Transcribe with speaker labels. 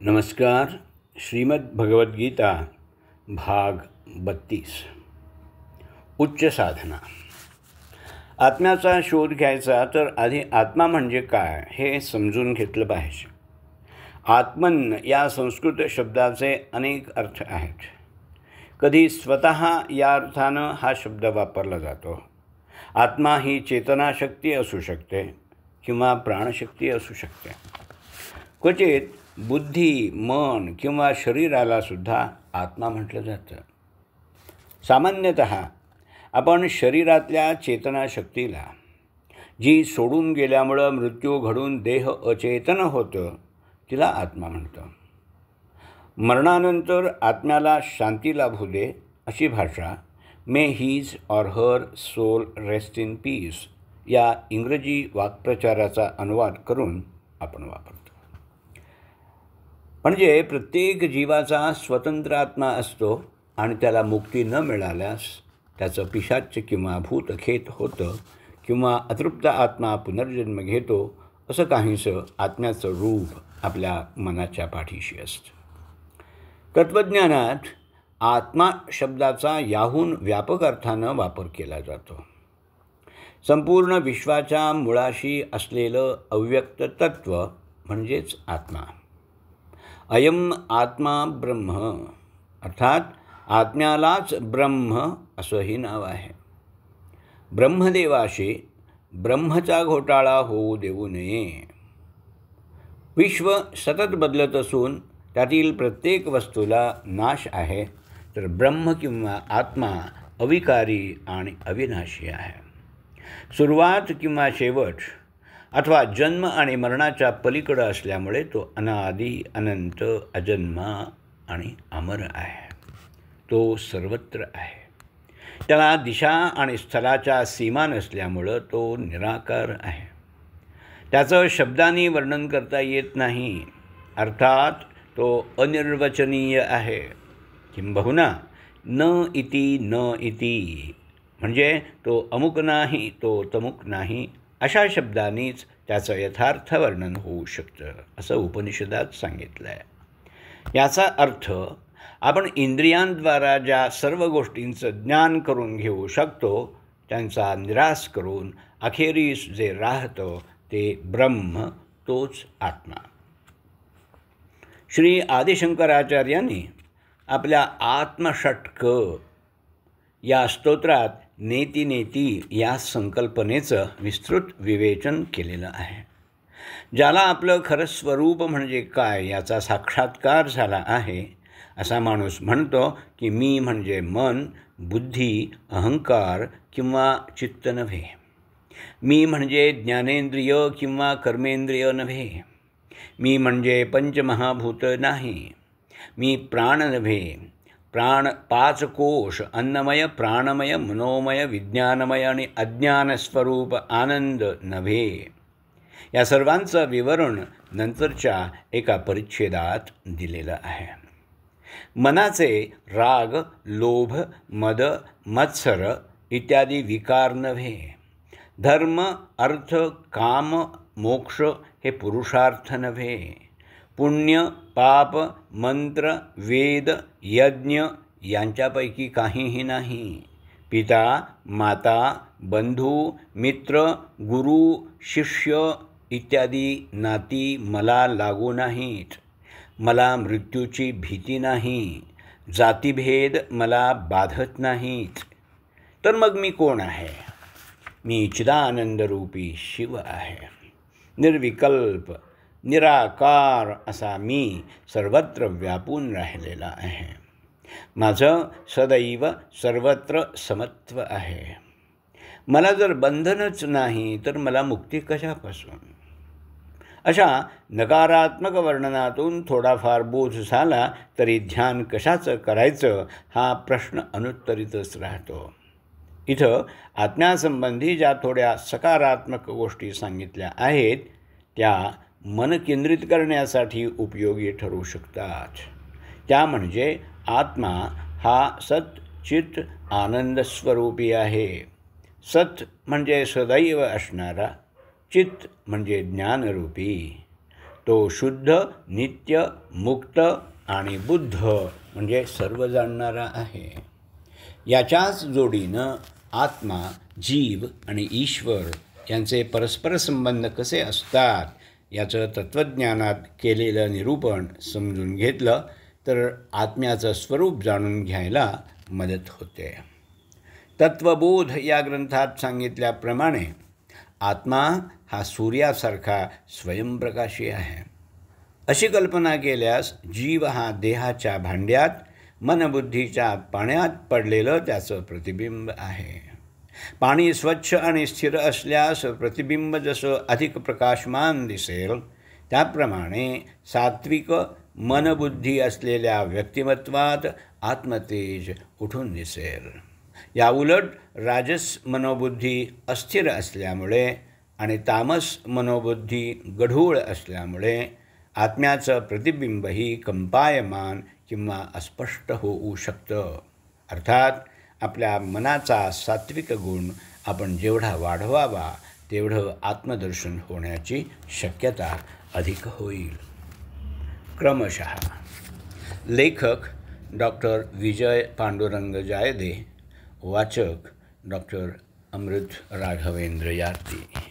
Speaker 1: नमस्कार. श्रीमद् भगवद्गीता भाग 32. उच्च साधना. आत्म्याचा शोध घ्यायचा तर आधी आत्मा म्हणजे काय हे समजून घेतलं पाहिजे. आत्मन या संस्कृत शब्दाचे अनेक अर्थ आहेत. कधी स्वतः या अर्थानं हा शब्द वापरला जातो. आत्मा ही चेतनाशक्ती असू शकते किंवा प्राणशक्ती असू शकते. क्वचित बुद्धी, मन किंवा शरीराला सुद्धा आत्मा म्हटलं जातं. सामान्यतः आपण शरीरातल्या चेतनाशक्तीला, जी सोडून गेल्यामुळं मृत्यू घडून देह अचेतन होतं, तिला आत्मा म्हणतो. मरणानंतर आत्म्याला शांती लाभू दे अशी भाषा may his or her soul rest in peace या इंग्रजी वाक्प्रचाराचा अनुवाद करून आपण वापरतो. म्हणजे प्रत्येक जीवाचा स्वतंत्र आत्मा असतो आणि त्याला मुक्ती न मिळाल्यास त्याचं पिशाच्य किंवा भूतखेत होतं किंवा अतृप्त आत्मा पुनर्जन्म घेतो, असं काहीसं आत्म्याचं रूप आपल्या मनाच्या पाठीशी असतं. तत्त्वज्ञानात आत्मा शब्दाचा याहून व्यापक अर्थानं वापर केला जातो. संपूर्ण विश्वाच्या मुळाशी असलेलं अव्यक्त तत्त्व म्हणजेच आत्मा. अयम आत्मा ब्रह्म, अर्थात आत्म्यालाच ब्रह्म असंही नाव आहे. ब्रह्मदेवाशी ब्रह्मचा घोटाळा होऊ देऊ नये. विश्व सतत बदलत असून त्यातील प्रत्येक वस्तूला नाश आहे, तर ब्रह्म किंवा आत्मा अविकारी आणि अविनाशी आहे. सुरुवात किंवा शेवट अथवा जन्म आणि मरणाच्या पलीकडं असल्यामुळे तो अनादी, अनंत, अजन्मा आणि अमर आहे. तो सर्वत्र आहे. त्याला दिशा आणि स्थलाच्या सीमा नसल्यामुळं तो निराकार आहे. त्याचं शब्दांनी वर्णन करता येत नाही, अर्थात तो अनिर्वचनीय आहे. किंबहुना न इति न इति, म्हणजे तो अमुक नाही, तो तमुक नाही, अशा शब्दांनीच त्याचं यथार्थ वर्णन होऊ शकतं, असं उपनिषदात सांगितलं आहे. याचा अर्थ आपण इंद्रियांद्वारा ज्या सर्व गोष्टींचं ज्ञान करून घेऊ शकतो, त्यांचा निराश करून अखेरीस जे राहतं ते ब्रह्म, तोच आत्मा. श्री आदिशंकराचार्यांनी आपल्या आत्मषटक या स्तोत्रात नेती नेती या संकल्पनेचं विस्तृत विवेचन केलेलं आहे. ज्याला आपलं खरं स्वरूप म्हणजे काय याचा साक्षात्कार झाला आहे, असा माणूस म्हणतो की मी म्हणजे मन, बुद्धी, अहंकार किंवा चित्त नव्हे. मी म्हणजे ज्ञानेंद्रिय किंवा कर्मेंद्रिय नव्हे. मी म्हणजे पंचमहाभूत नाही. मी प्राण नव्हे. प्राण 5 कोश, अन्नमय, प्राणमय, मनोमय, विज्ञानमय आणि अज्ञानस्वरूप आनंद नव्हे. या सर्वांचं विवरण नंतरच्या एका परिच्छेदात दिलेलं आहे. मनाचे राग, लोभ, मद, मत्सर इत्यादी विकार नव्हे. धर्म, अर्थ, काम, मोक्ष हे पुरुषार्थ नव्हे. पुण्य, पाप, मंत्र, वेद, यज्ञ यांच्यापैकी काहीही नाही. पिता, माता, बंधू, मित्र, गुरु, शिष्य इत्यादी नाती मला लागू नाहीत. मला मृत्यूची भीती नाही. जातीभेद मला बाधत नाहीत. तर मग मी कोण आहे? मी चिदानंदरूपी शिव आहे. निर्विकल्प, निराकार असा मी सर्वत्र व्यापून राहिलेला आहे. माझं सदैव सर्वत्र समत्व आहे. मला जर बंधनच नाही तर मला मुक्ती कशापासून? अशा नकारात्मक वर्णनातून थोडाफार बोध झाला तरी ध्यान कशाचं करायचं हा प्रश्न अनुत्तरितच राहतो. इथं आत्म्यासंबंधी ज्या थोड्या सकारात्मक गोष्टी सांगितल्या आहेत त्या मन केंद्रित करण्यासाठी उपयोगी ठरू शकतात. त्या म्हणजे आत्मा हा सत चित आनंद स्वरूपी आहे. सत म्हणजे सदैव असणारा, चित म्हणजे ज्ञानरूपी. तो शुद्ध, नित्य, मुक्त आणि बुद्ध म्हणजे सर्व जाणणारा आहे. याच्याच जोडीनं आत्मा, जीव आणि ईश्वर यांचे परस्पर संबंध कसे असतात याचं तत्त्वज्ञानात केलेलं निरूपण समजून घेतलं तर आत्म्याचं स्वरूप जाणून घ्यायला मदत होते. तत्वबोध या ग्रंथात सांगितल्याप्रमाणे आत्मा हा सूर्यासारखा स्वयंप्रकाशी आहे. अशी कल्पना केल्यास जीव हा देहाच्या भांड्यात मनबुद्धीच्या पाण्यात पडलेलं त्याचं प्रतिबिंब आहे. पाणी स्वच्छ आणि स्थिर असल्यास प्रतिबिंब जसं अधिक प्रकाशमान दिसेल त्याप्रमाणे सात्विक मनबुद्धी असलेल्या व्यक्तिमत्वात आत्मतेज उठून दिसेल. याउलट राजस मनोबुद्धी अस्थिर असल्यामुळे आणि तामस मनोबुद्धी गढूळ असल्यामुळे आत्म्याचं प्रतिबिंबही कंपायमान किंवा अस्पष्ट होऊ शकतं. अर्थात आपल्या मनाचा सात्विक गुण आपण जेवढा वाढवावा तेवढं आत्मदर्शन होण्याची शक्यता अधिक होईल. क्रमशः लेखक डॉक्टर विजय पांडुरंग जायदे, वाचक डॉक्टर अमृत राघवेंद्र याती.